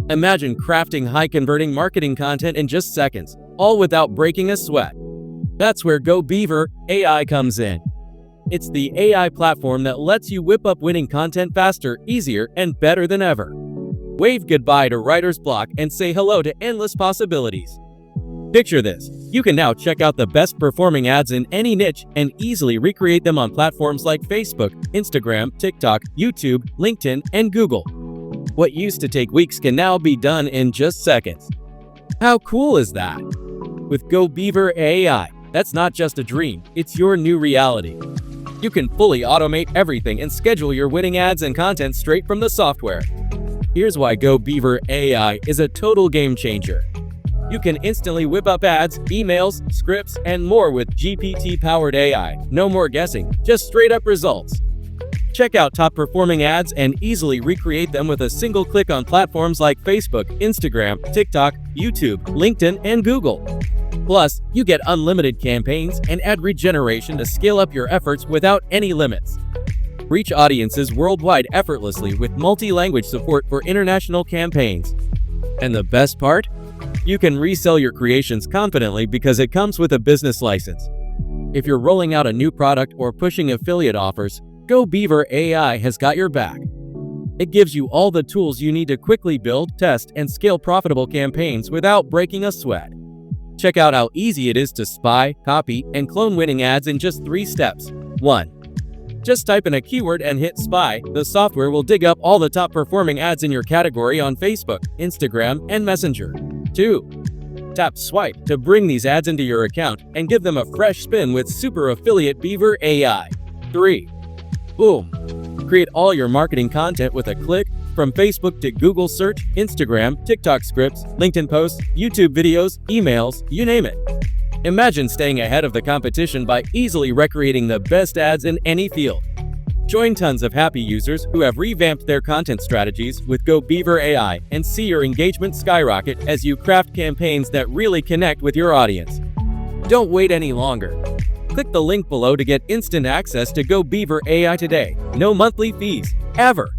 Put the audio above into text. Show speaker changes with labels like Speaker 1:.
Speaker 1: Imagine crafting high-converting marketing content in just seconds, all without breaking a sweat. That's where Go Beaver AI comes in. It's the AI platform that lets you whip up winning content faster, easier, and better than ever. Wave goodbye to writer's block and say hello to endless possibilities. Picture this. You can now check out the best performing ads in any niche and easily recreate them on platforms like Facebook, Instagram, TikTok, YouTube, LinkedIn, and Google. What used to take weeks can now be done in just seconds. How cool is that? With Go Beaver AI, that's not just a dream, it's your new reality. You can fully automate everything and schedule your winning ads and content straight from the software. Here's why Go Beaver AI is a total game changer. You can instantly whip up ads, emails, scripts, and more with GPT-powered AI. No more guessing, just straight-up results. Check out top-performing ads and easily recreate them with a single click on platforms like Facebook, Instagram, TikTok, YouTube, LinkedIn, and Google. Plus, you get unlimited campaigns and ad regeneration to scale up your efforts without any limits. Reach audiences worldwide effortlessly with multi-language support for international campaigns. And the best part? You can resell your creations confidently because it comes with a business license. If you're rolling out a new product or pushing affiliate offers, Go Beaver AI has got your back. It gives you all the tools you need to quickly build, test, and scale profitable campaigns without breaking a sweat. Check out how easy it is to spy, copy, and clone winning ads in just 3 steps. 1. Just type in a keyword and hit spy. The software will dig up all the top-performing ads in your category on Facebook, Instagram, and Messenger. 2. Tap swipe to bring these ads into your account and give them a fresh spin with Super Affiliate Beaver AI. 3. Boom! Create all your marketing content with a click, from Facebook to Google Search, Instagram, TikTok scripts, LinkedIn posts, YouTube videos, emails, you name it. Imagine staying ahead of the competition by easily recreating the best ads in any field. Join tons of happy users who have revamped their content strategies with Go Beaver AI and see your engagement skyrocket as you craft campaigns that really connect with your audience. Don't wait any longer. Click the link below to get instant access to Go Beaver AI today. No monthly fees, ever.